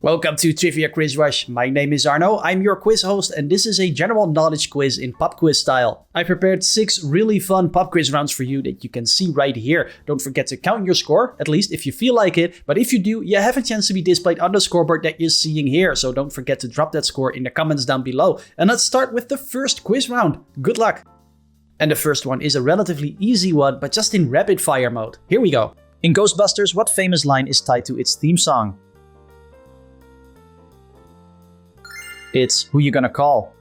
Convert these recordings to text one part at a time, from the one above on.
Welcome to Trivia Quiz Rush. My name is Arno, I'm your quiz host, and this is a general knowledge quiz in pop quiz style. I prepared 6 really fun pop quiz rounds for you that you can see right here. Don't forget to count your score, at least if you feel like it, but if you do, you have a chance to be displayed on the scoreboard that you're seeing here, so don't forget to drop that score in the comments down below. And let's start with the first quiz round. Good luck! And the first one is a relatively easy one, but just in rapid fire mode. Here we go. In Ghostbusters, what famous line is tied to its theme song? It's Who You Gonna Call.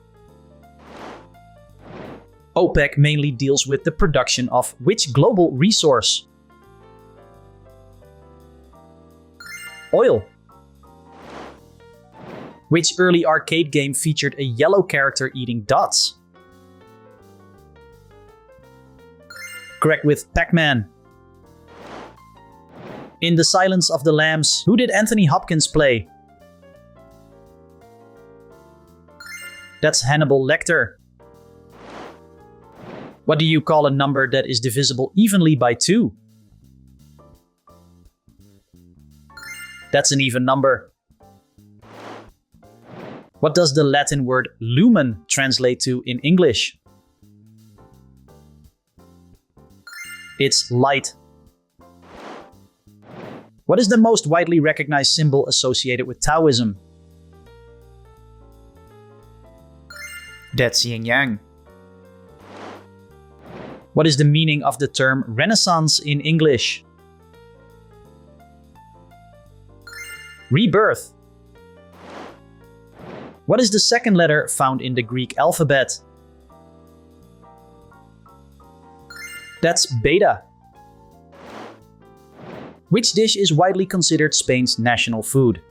OPEC mainly deals with the production of which global resource? Oil. Which early arcade game featured a yellow character eating dots? Correct, with Pac-Man. In The Silence of the Lambs, who did Anthony Hopkins play? That's Hannibal Lecter. What do you call a number that is divisible evenly by 2? That's an even number. What does the Latin word lumen translate to in English? It's light. What is the most widely recognized symbol associated with Taoism? That's yin yang. What is the meaning of the term Renaissance in English? Rebirth. What is the second letter found in the Greek alphabet? That's beta. Which dish is widely considered Spain's national food?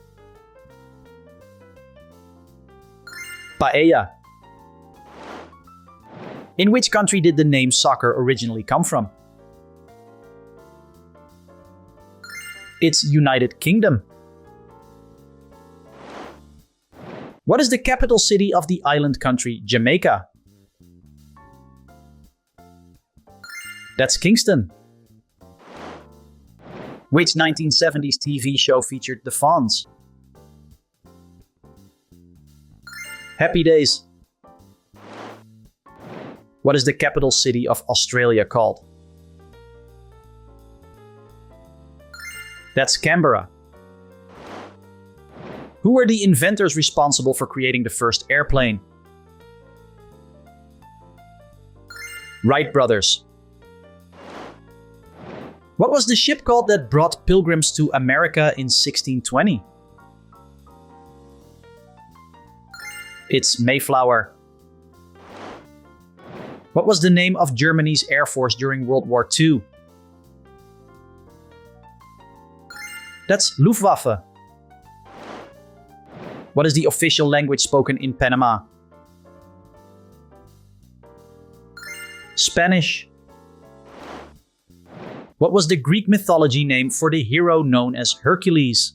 Paella. In which country did the name soccer originally come from? It's United Kingdom. What is the capital city of the island country Jamaica? That's Kingston. Which 1970s TV show featured the Fonz? Happy Days. What is the capital city of Australia called? That's Canberra. Who were the inventors responsible for creating the first airplane? Wright brothers. What was the ship called that brought pilgrims to America in 1620? It's Mayflower. What was the name of Germany's Air Force during World War II? That's Luftwaffe. What is the official language spoken in Panama? Spanish. What was the Greek mythology name for the hero known as Hercules?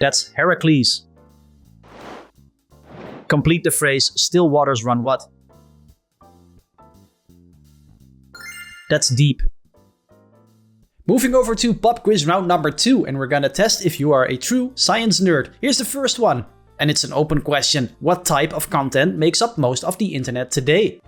That's Heracles. Complete the phrase, still waters run what? That's deep. Moving over to pop quiz round number 2, and we're gonna test if you are a true science nerd. Here's the first one, and it's an open question. What type of content makes up most of the internet today?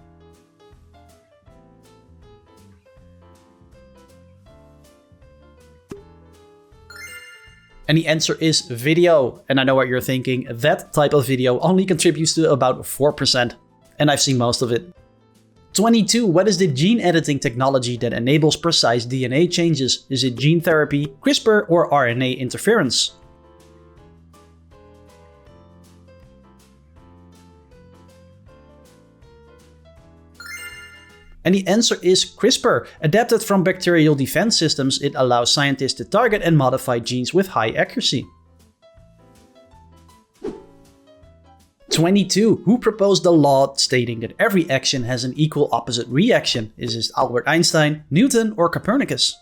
And the answer is video. And I know what you're thinking, that type of video only contributes to about 4%. And I've seen most of it. 22. What is the gene editing technology that enables precise DNA changes? Is it gene therapy, CRISPR, or RNA interference? And the answer is CRISPR. Adapted from bacterial defense systems, it allows scientists to target and modify genes with high accuracy. 22. Who proposed the law stating that every action has an equal opposite reaction? Is this Albert Einstein, Newton, or Copernicus?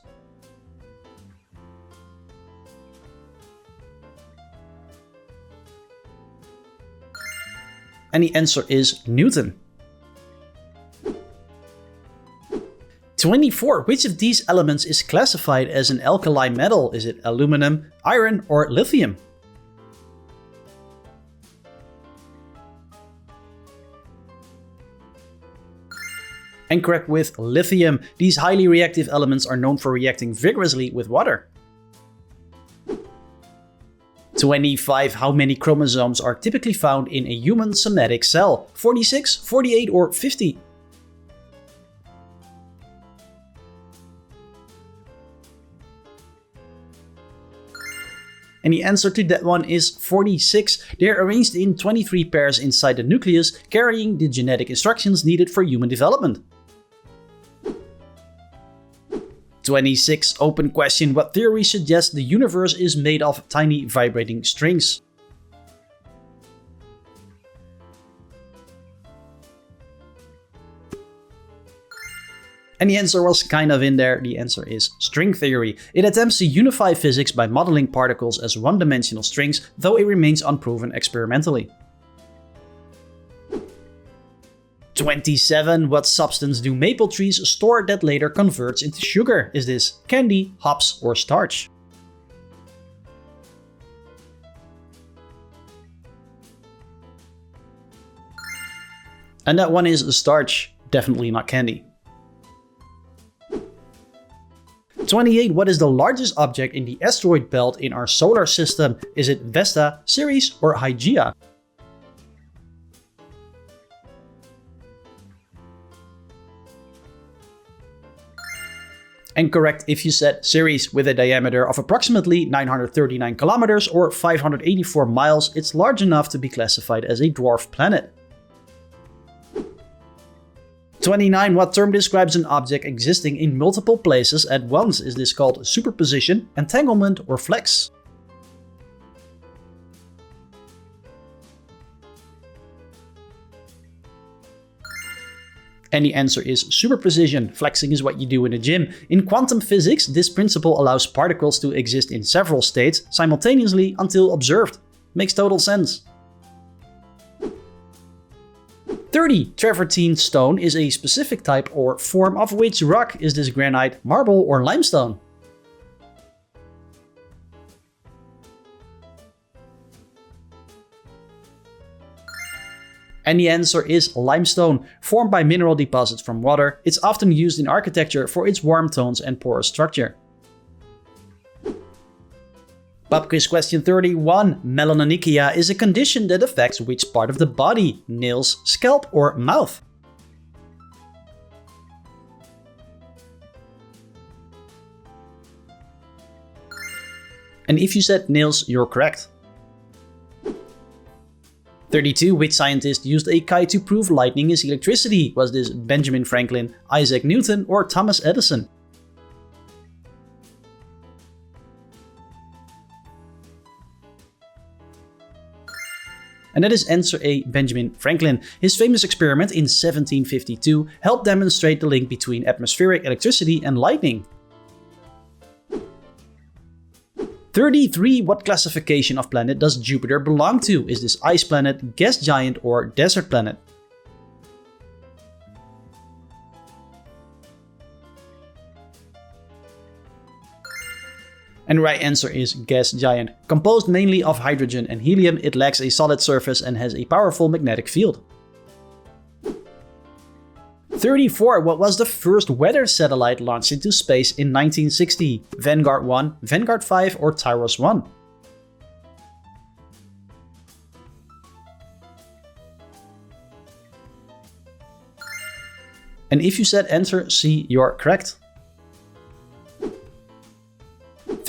And the answer is Newton. 24. Which of these elements is classified as an alkali metal? Is it aluminum, iron, or lithium? And correct with lithium. These highly reactive elements are known for reacting vigorously with water. 25. How many chromosomes are typically found in a human somatic cell? 46, 48, or 50? And the answer to that one is 46. They're arranged in 23 pairs inside the nucleus, carrying the genetic instructions needed for human development. 26. Open question. What theory suggests the universe is made of tiny vibrating strings? And the answer was kind of in there. The answer is string theory. It attempts to unify physics by modeling particles as one-dimensional strings, though it remains unproven experimentally. 27. What substance do maple trees store that later converts into sugar? Is this candy, hops, or starch? And that one is starch, definitely not candy. 28. What is the largest object in the asteroid belt in our solar system? Is it Vesta, Ceres, or Hygeia? And correct if you said Ceres. With a diameter of approximately 939 kilometers or 584 miles, it's large enough to be classified as a dwarf planet. 29. What term describes an object existing in multiple places at once? Is this called superposition, entanglement, or flex? And the answer is superposition. Flexing is what you do in the gym. In quantum physics, this principle allows particles to exist in several states simultaneously until observed. Makes total sense. 30. Travertine stone is a specific type or form of which rock? Is this granite, marble, or limestone? And the answer is limestone. Formed by mineral deposits from water, it's often used in architecture for its warm tones and porous structure. Pop quiz question 31. Melanonychia is a condition that affects which part of the body? Nails, scalp, or mouth? And if you said nails, you're correct. 32. Which scientist used a kite to prove lightning is electricity? Was this Benjamin Franklin, Isaac Newton, or Thomas Edison? And that is answer A, Benjamin Franklin. His famous experiment in 1752 helped demonstrate the link between atmospheric electricity and lightning. 33. What classification of planet does Jupiter belong to? Is this ice planet, gas giant, or desert planet? And the right answer is gas giant. Composed mainly of hydrogen and helium, it lacks a solid surface and has a powerful magnetic field. 34. What was the first weather satellite launched into space in 1960? Vanguard 1, Vanguard 5, or Tyros 1? And if you said answer C, you're correct.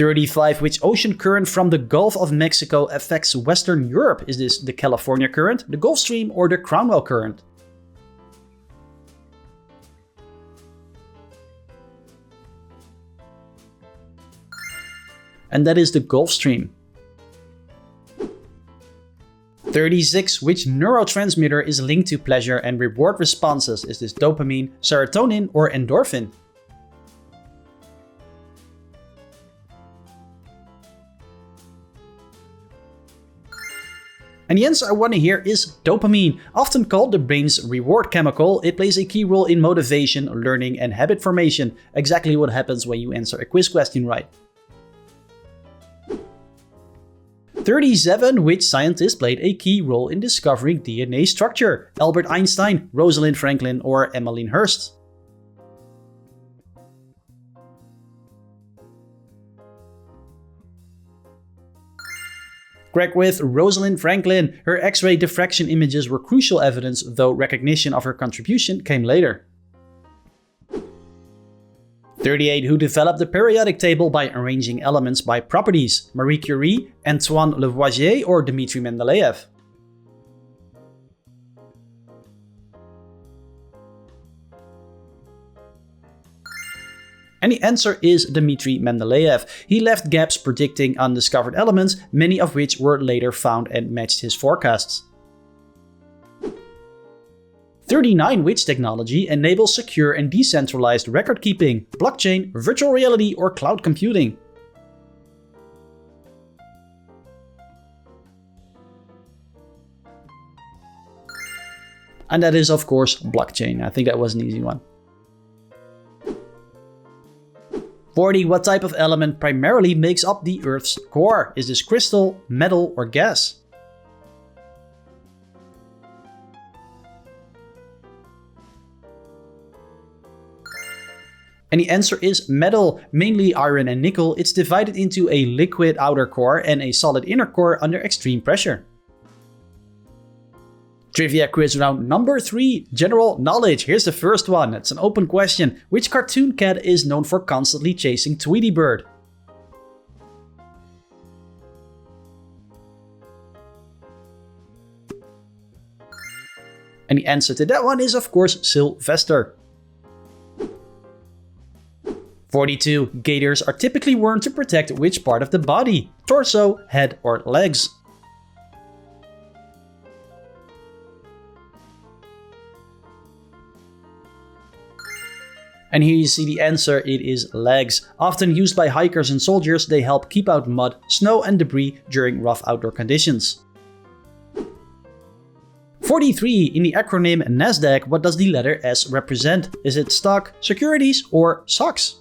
35. Which ocean current from the Gulf of Mexico affects Western Europe? Is this the California Current, the Gulf Stream, or the Cromwell Current? And that is the Gulf Stream. 36. Which neurotransmitter is linked to pleasure and reward responses? Is this dopamine, serotonin, or endorphin? And the answer I want to hear is dopamine. Often called the brain's reward chemical, it plays a key role in motivation, learning, and habit formation. Exactly what happens when you answer a quiz question right. 37. Which scientist played a key role in discovering DNA structure? Albert Einstein, Rosalind Franklin, or Emmeline Hirst? Correct with Rosalind Franklin. Her X-ray diffraction images were crucial evidence, though recognition of her contribution came later. 38. Who developed the periodic table by arranging elements by properties? Marie Curie, Antoine Lavoisier, or Dmitry Mendeleev? And the answer is Dmitry Mendeleev. He left gaps predicting undiscovered elements, many of which were later found and matched his forecasts. 39. Which technology enables secure and decentralized record keeping? Blockchain, virtual reality, or cloud computing? And that is, of course, blockchain. I think that was an easy one. 40. What type of element primarily makes up the Earth's core? Is this crystal, metal, or gas? And the answer is metal, mainly iron and nickel. It's divided into a liquid outer core and a solid inner core under extreme pressure. Trivia quiz round number 3, general knowledge. Here's the first one. It's an open question. Which cartoon cat is known for constantly chasing Tweety Bird? And the answer to that one is, of course, Sylvester. 42. Gaiters are typically worn to protect which part of the body? Torso, head, or legs? And here you see the answer, it is legs. Often used by hikers and soldiers, they help keep out mud, snow and debris during rough outdoor conditions. 43. In the acronym NASDAQ, what does the letter S represent? Is it stock, securities, or socks?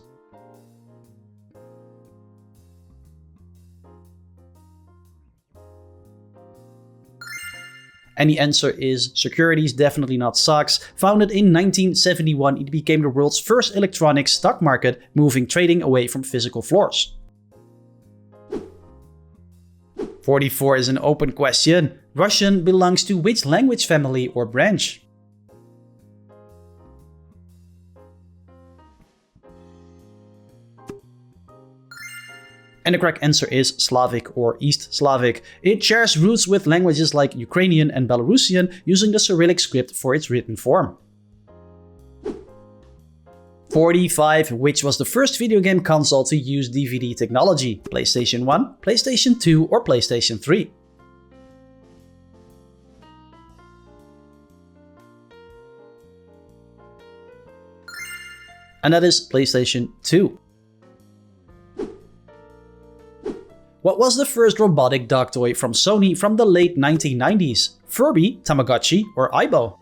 And the answer is securities, definitely not stocks. Founded in 1971, it became the world's first electronic stock market, moving trading away from physical floors. 44 is an open question. Russian belongs to which language family or branch? And the correct answer is Slavic or East Slavic. It shares roots with languages like Ukrainian and Belarusian, using the Cyrillic script for its written form. 45. Which was the first video game console to use DVD technology? PlayStation 1, PlayStation 2, or PlayStation 3? And that is PlayStation 2. What was the first robotic dog toy from Sony from the late 1990s? Furby, Tamagotchi, or Aibo?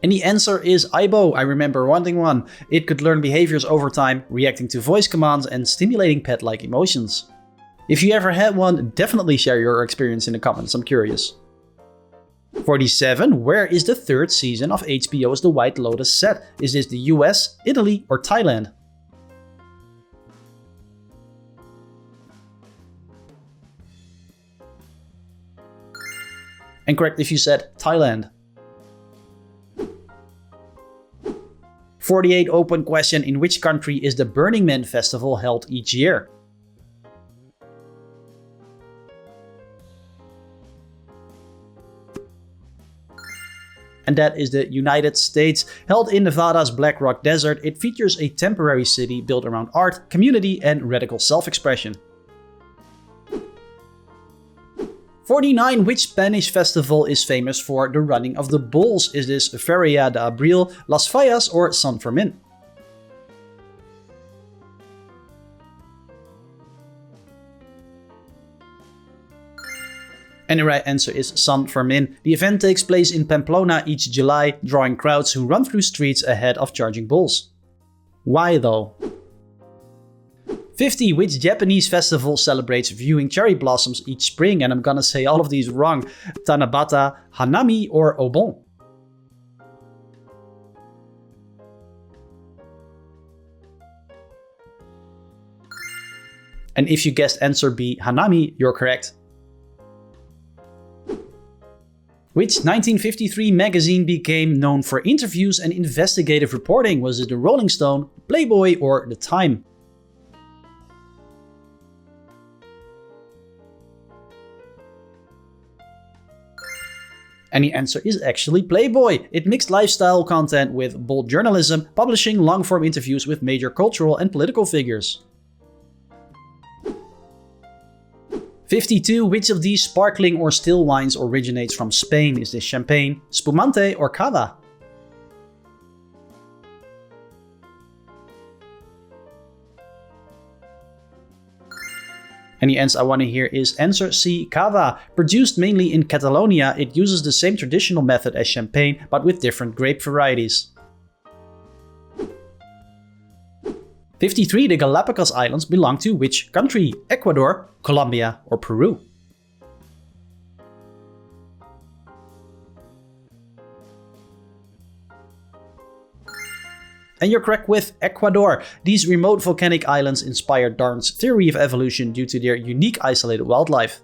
And the answer is Aibo. I remember wanting one. It could learn behaviors over time, reacting to voice commands and stimulating pet-like emotions. If you ever had one, definitely share your experience in the comments, I'm curious. 47. Where is the third season of HBO's The White Lotus set? Is this the US, Italy, or Thailand? And correct if you said Thailand. 48. Open question. In which country is the Burning Man festival held each year? And that is the United States. Held in Nevada's Black Rock Desert, it features a temporary city built around art, community, and radical self-expression. 49. Which Spanish festival is famous for the running of the bulls? Is this Feria de Abril, Las Fallas, or San Fermin? And the right answer is San Fermin. The event takes place in Pamplona each July, drawing crowds who run through streets ahead of charging bulls. Why though? 50. Which Japanese festival celebrates viewing cherry blossoms each spring? And I'm gonna say all of these wrong. Tanabata, Hanami, or Obon? And if you guessed answer B, Hanami, you're correct. Which 1953 magazine became known for interviews and investigative reporting? Was it the Rolling Stone, Playboy, or The Time? And the answer is actually Playboy. It mixed lifestyle content with bold journalism, publishing long-form interviews with major cultural and political figures. 52. Which of these sparkling or still wines originates from Spain? Is this champagne, spumante, or cava? And the answer I want to hear is answer C, cava. Produced mainly in Catalonia, it uses the same traditional method as champagne, but with different grape varieties. 53. The Galapagos Islands belong to which country? Ecuador, Colombia, or Peru? And you're correct with Ecuador. These remote volcanic islands inspired Darwin's theory of evolution due to their unique isolated wildlife.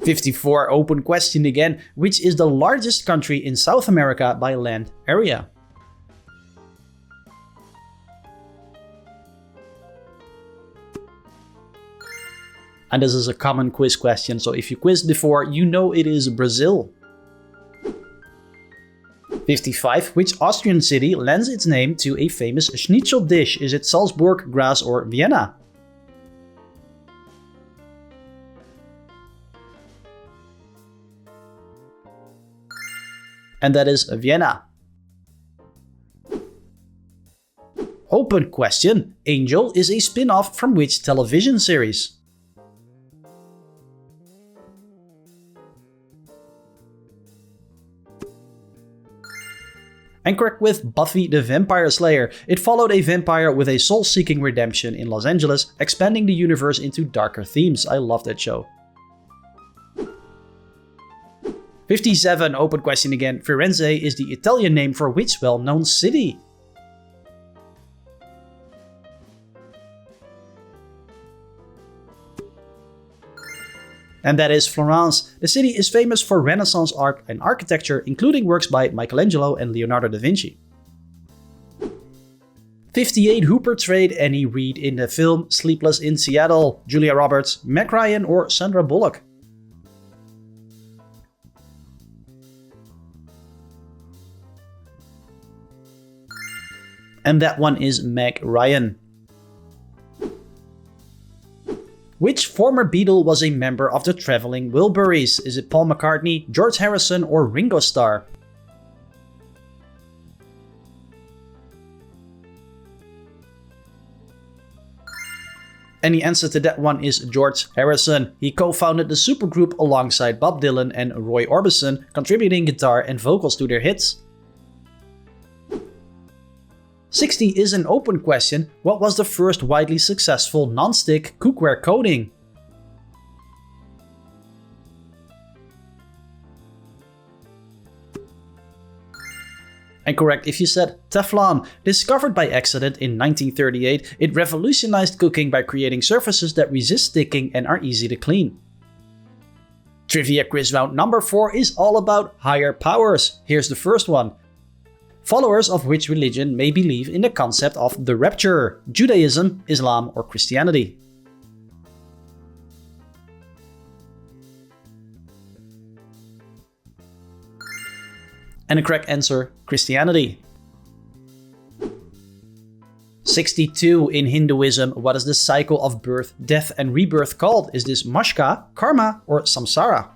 54. Open question again. Which is the largest country in South America by land area? And this is a common quiz question, so if you quizzed before, you know it is Brazil. 55. Which Austrian city lends its name to a famous schnitzel dish? Is it Salzburg, Graz, or Vienna? And that is Vienna. Open question. Angel is a spin-off from which television series? And correct with Buffy the Vampire Slayer. It followed a vampire with a soul-seeking redemption in Los Angeles, expanding the universe into darker themes. I love that show. 57. Open question again. Firenze is the Italian name for which well-known city? And that is Florence. The city is famous for Renaissance art and architecture, including works by Michelangelo and Leonardo da Vinci. 58. Who portrayed Annie Reed in the film Sleepless in Seattle? Julia Roberts, Meg Ryan, or Sandra Bullock? And that one is Meg Ryan. Which former Beatle was a member of the Traveling Wilburys? Is it Paul McCartney, George Harrison, or Ringo Starr? And the answer to that one is George Harrison. He co-founded the supergroup alongside Bob Dylan and Roy Orbison, contributing guitar and vocals to their hits. 60 is an open question. What was the first widely successful non-stick cookware coating? And correct if you said Teflon. Discovered by accident in 1938, it revolutionized cooking by creating surfaces that resist sticking and are easy to clean. Trivia quiz round number 4 is all about higher powers. Here's the first one. Followers of which religion may believe in the concept of the rapture? Judaism, Islam, or Christianity? And the correct answer, Christianity. 62. In Hinduism, what is the cycle of birth, death, and rebirth called? Is this Mashka, Karma, or Samsara?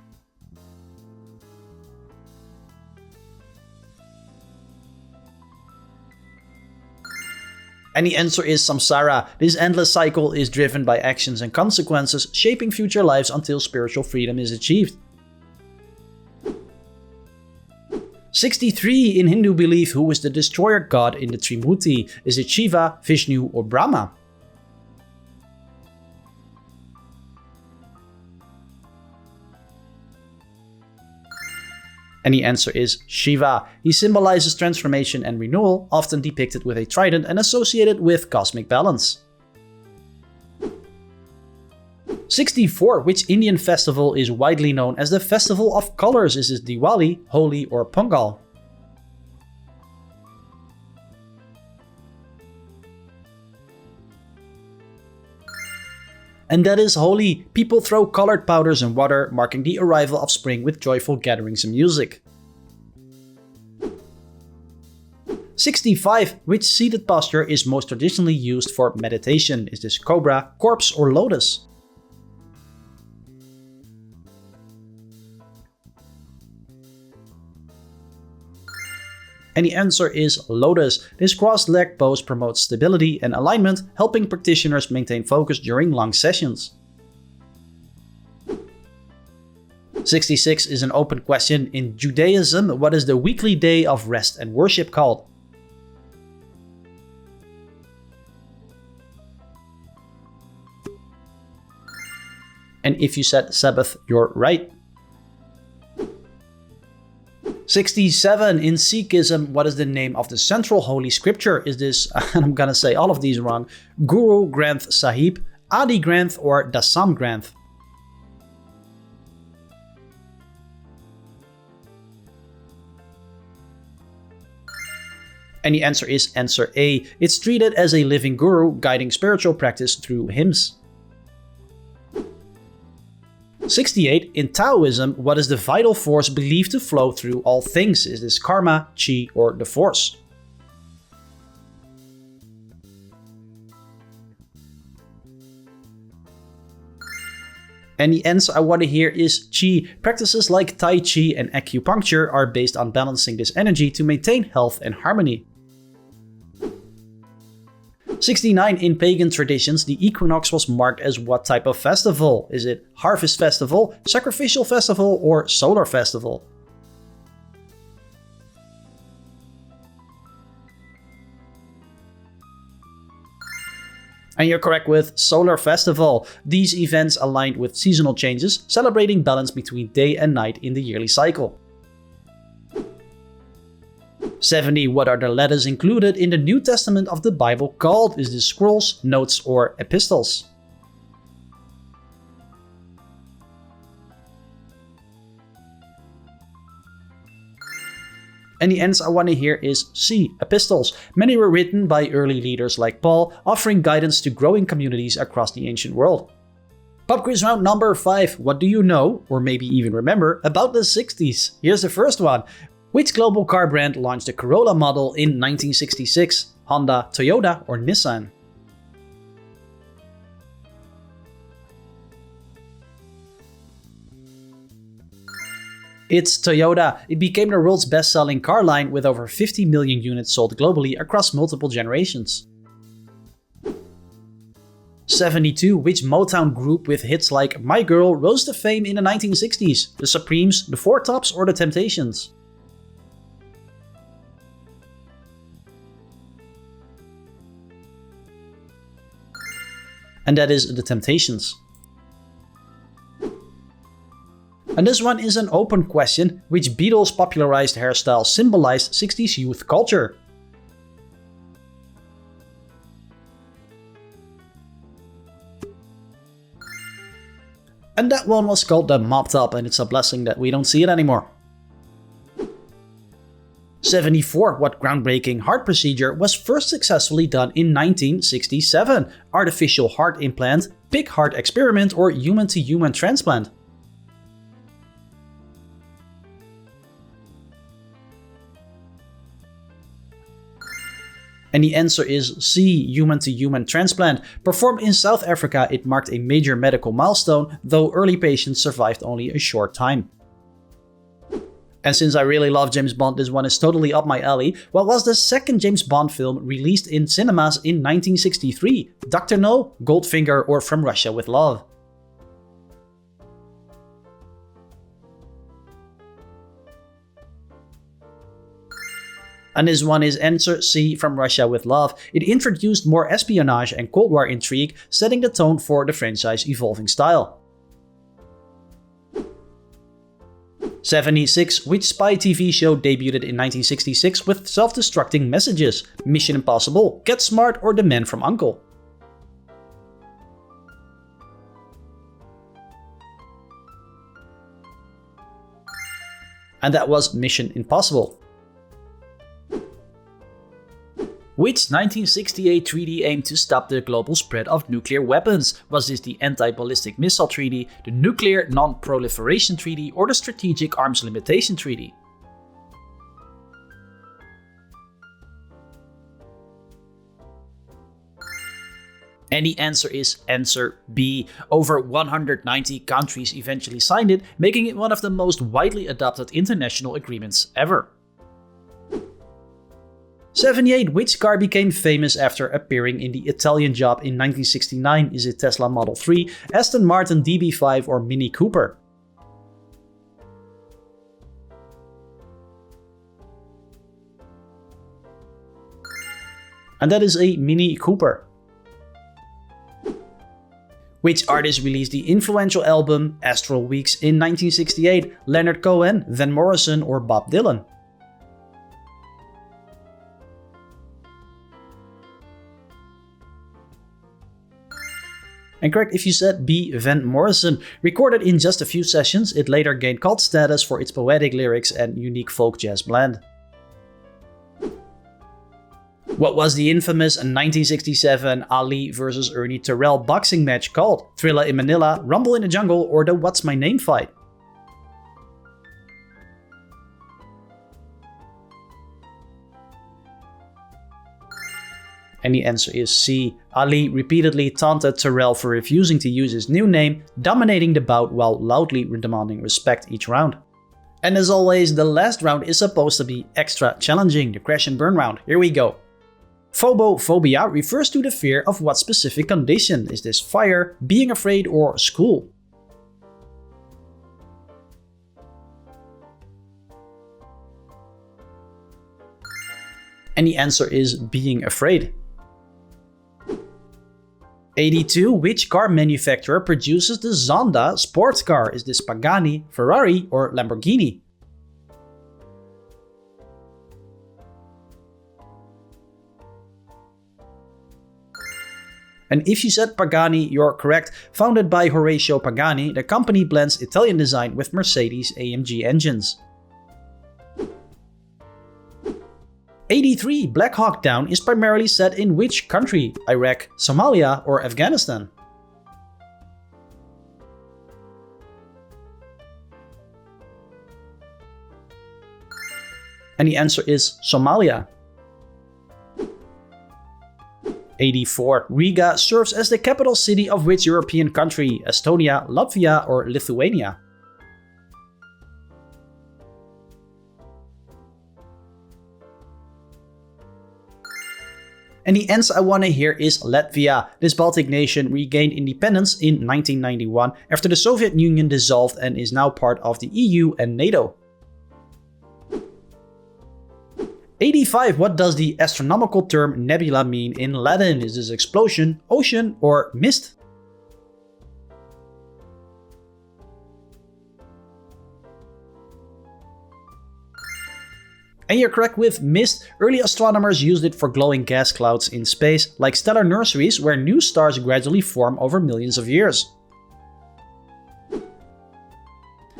And the answer is samsara. This endless cycle is driven by actions and consequences, shaping future lives until spiritual freedom is achieved. 63. In Hindu belief, who is the destroyer god in the Trimurti? Is it Shiva, Vishnu, or Brahma? And the answer is Shiva. He symbolizes transformation and renewal, often depicted with a trident and associated with cosmic balance. 64. Which Indian festival is widely known as the Festival of Colors? Is it Diwali, Holi, or Pongal? And that is Holi. People throw colored powders and water, marking the arrival of spring with joyful gatherings and music. 65. Which seated posture is most traditionally used for meditation? Is this cobra, corpse, or lotus? And the answer is lotus. This cross-legged pose promotes stability and alignment, helping practitioners maintain focus during long sessions. 66 is an open question. In Judaism, what is the weekly day of rest and worship called? And if you said Sabbath, you're right. 67. In Sikhism, what is the name of the central holy scripture? Is this, and I'm gonna say all of these wrong, Guru Granth Sahib, Adi Granth, or Dasam Granth? And the answer is answer A. It's treated as a living guru, guiding spiritual practice through hymns. 68. In Taoism, what is the vital force believed to flow through all things? Is this karma, chi, or the force? And the answer I want to hear is chi. Practices like Tai Chi and acupuncture are based on balancing this energy to maintain health and harmony. 69. In pagan traditions, the equinox was marked as what type of festival? Is it harvest festival, sacrificial festival, or solar festival? And you're correct with solar festival. These events aligned with seasonal changes, celebrating balance between day and night in the yearly cycle. 70. What are the letters included in the New Testament of the Bible called? Is this scrolls, notes, or epistles? And the answer I want to hear is C, epistles. Many were written by early leaders like Paul, offering guidance to growing communities across the ancient world. Pop quiz round number 5. What do you know, or maybe even remember, about the 60s? Here's the first one. Which global car brand launched the Corolla model in 1966? Honda, Toyota, or Nissan? It's Toyota. It became the world's best-selling car line with over 50 million units sold globally across multiple generations. 72. Which Motown group with hits like My Girl rose to fame in the 1960s? The Supremes, the Four Tops, or the Temptations? And that is the Temptations. And this one is an open question. Which Beatles popularized hairstyle symbolized 60s youth culture? And that one was called the mop top, and it's a blessing that we don't see it anymore. 74. What groundbreaking heart procedure was first successfully done in 1967? Artificial heart implant, pig heart experiment, or human-to-human transplant? And the answer is C, human-to-human transplant. Performed in South Africa, it marked a major medical milestone, though early patients survived only a short time. And since I really love James Bond, this one is totally up my alley. What was the second James Bond film released in cinemas in 1963? Dr. No, Goldfinger, or From Russia with Love? And this one is answer C, From Russia with Love. It introduced more espionage and Cold War intrigue, setting the tone for the franchise's evolving style. 76. Which spy TV show debuted in 1966 with self-destructing messages? Mission Impossible, Get Smart, or The Man from U.N.C.L.E.? And that was Mission Impossible. Which 1968 treaty aimed to stop the global spread of nuclear weapons? Was this the Anti-Ballistic Missile Treaty, the Nuclear Non-Proliferation Treaty, or the Strategic Arms Limitation Treaty? And the answer is answer B. Over 190 countries eventually signed it, making it one of the most widely adopted international agreements ever. 78. Which car became famous after appearing in the Italian Job in 1969? Is it Tesla Model 3, Aston Martin DB5, or Mini Cooper? And that is a Mini Cooper. Which artist released the influential album Astral Weeks in 1968? Leonard Cohen, Van Morrison, or Bob Dylan? And correct if you said B, Van Morrison. Recorded in just a few sessions, it later gained cult status for its poetic lyrics and unique folk jazz blend. What was the infamous 1967 Ali vs Ernie Terrell boxing match called? Thriller in Manila, Rumble in the Jungle, or the What's My Name fight? And the answer is C. Ali repeatedly taunted Terrell for refusing to use his new name, dominating the bout while loudly demanding respect each round. And as always, the last round is supposed to be extra challenging, the crash and burn round. Here we go. Phobophobia refers to the fear of what specific condition? Is this fire, being afraid, or school? And the answer is being afraid. 82. Which car manufacturer produces the Zonda sports car? Is this Pagani, Ferrari, or Lamborghini? And if you said Pagani, you're correct. Founded by Horatio Pagani, the company blends Italian design with Mercedes AMG engines. 83. Black Hawk Down is primarily set in which country? Iraq, Somalia, or Afghanistan? And the answer is Somalia. 84. Riga serves as the capital city of which European country? Estonia, Latvia, or Lithuania? And the answer I want to hear is Latvia. This Baltic nation regained independence in 1991 after the Soviet Union dissolved and is now part of the EU and NATO. 85. What does the astronomical term nebula mean in Latin? Is this explosion, ocean, or mist? And you're correct with mist. Early astronomers used it for glowing gas clouds in space, like stellar nurseries where new stars gradually form over millions of years.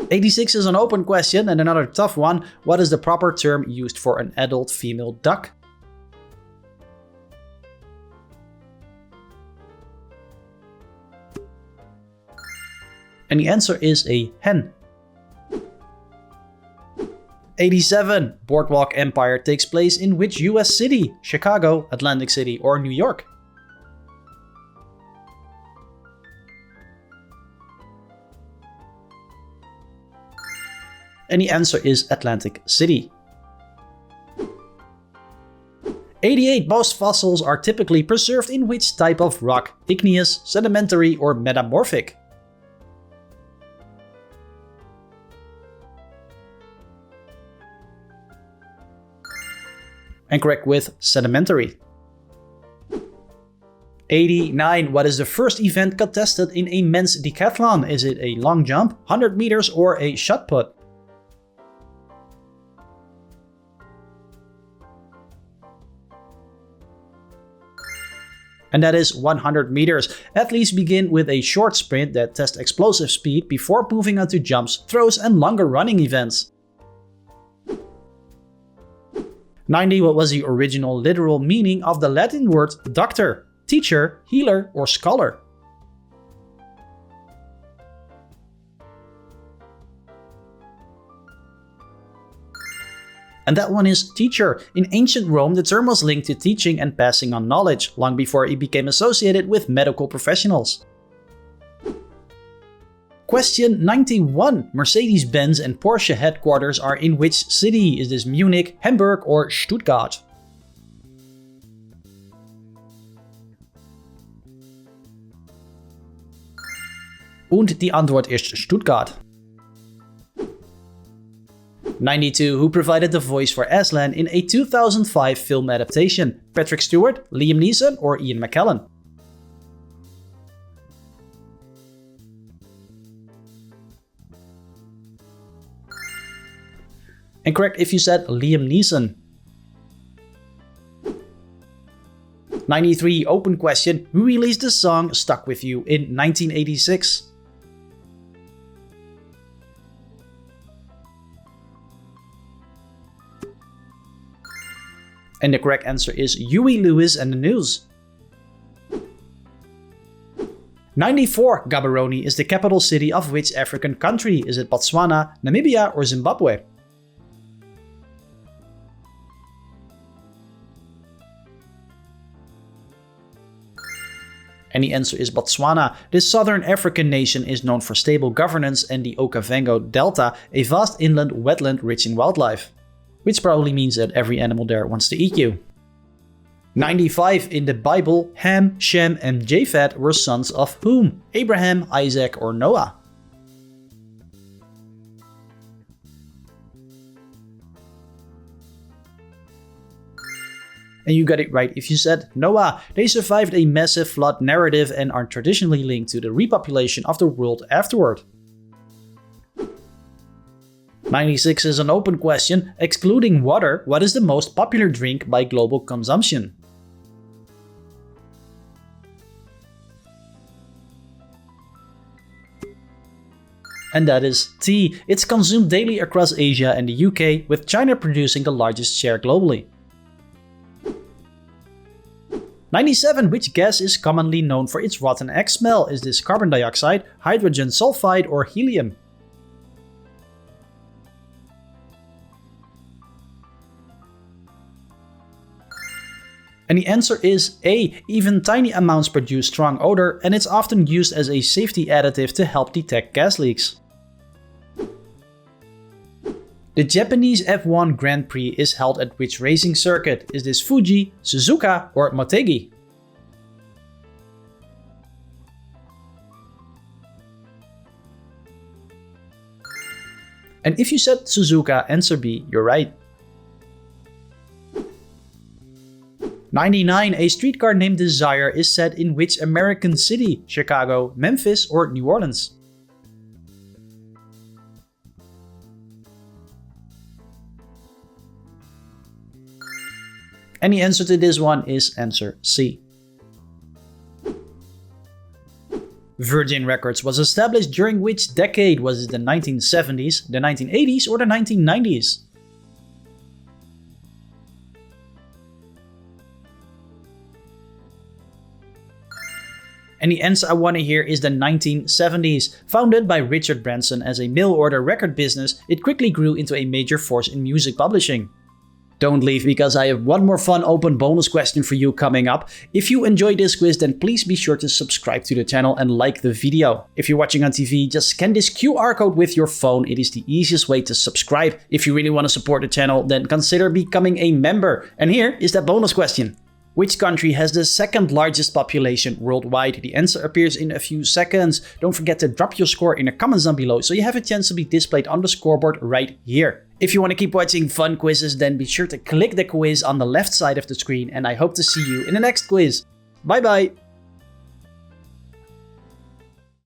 86 is an open question and another tough one. What is the proper term used for an adult female duck? And the answer is a hen. 87. Boardwalk Empire takes place in which US city? Chicago, Atlantic City, or New York? And the answer is Atlantic City. 88. Most fossils are typically preserved in which type of rock? Igneous, sedimentary, or metamorphic? And correct with sedimentary. 89. What is the first event contested in a men's decathlon? Is it a long jump, 100 meters, or a shot put? And that is 100 meters. Athletes begin with a short sprint that tests explosive speed before moving on to jumps, throws, and longer running events. 90. What was the original literal meaning of the Latin word doctor, teacher, healer, or scholar? And that one is teacher. In ancient Rome, the term was linked to teaching and passing on knowledge, long before it became associated with medical professionals. Question 91. Mercedes-Benz and Porsche headquarters are in which city? Is this Munich, Hamburg, or Stuttgart? Und die Antwort ist Stuttgart. 92. Who provided the voice for Aslan in a 2005 film adaptation? Patrick Stewart, Liam Neeson, or Ian McKellen? And correct if you said Liam Neeson. 93. Open question. Who released the song Stuck With You in 1986? And the correct answer is Huey Lewis and the News. 94. Gaborone is the capital city of which African country? Is it Botswana, Namibia, or Zimbabwe? And the answer is Botswana. This southern African nation is known for stable governance and the Okavango Delta, a vast inland wetland rich in wildlife. Which probably means that every animal there wants to eat you. 95. In the Bible, Ham, Shem, and Japheth were sons of whom? Abraham, Isaac, or Noah? And you got it right if you said Noah. They survived a massive flood narrative and are traditionally linked to the repopulation of the world afterward. 96 is an open question. Excluding water, what is the most popular drink by global consumption? And that is tea. It's consumed daily across Asia and the UK, with China producing the largest share globally. 97. Which gas is commonly known for its rotten egg smell? Is this carbon dioxide, hydrogen sulfide, or helium? And the answer is A. Even tiny amounts produce strong odor, and it's often used as a safety additive to help detect gas leaks. The Japanese F1 Grand Prix is held at which racing circuit? Is this Fuji, Suzuka, or Motegi? And if you said Suzuka, answer B, you're right. 99. A streetcar named Desire is set in which American city? Chicago, Memphis, or New Orleans? And the answer to this one is answer C. Virgin Records was established during which decade? Was it the 1970s, the 1980s, or the 1990s? And the answer I want to hear is the 1970s. Founded by Richard Branson as a mail-order record business, it quickly grew into a major force in music publishing. Don't leave, because I have one more fun open bonus question for you coming up. If you enjoyed this quiz, then please be sure to subscribe to the channel and like the video. If you're watching on TV, just scan this QR code with your phone. It is the easiest way to subscribe. If you really want to support the channel, then consider becoming a member. And here is that bonus question. Which country has the second largest population worldwide? The answer appears in a few seconds. Don't forget to drop your score in the comments down below so you have a chance to be displayed on the scoreboard right here. If you want to keep watching fun quizzes, then be sure to click the quiz on the left side of the screen, and I hope to see you in the next quiz. Bye bye!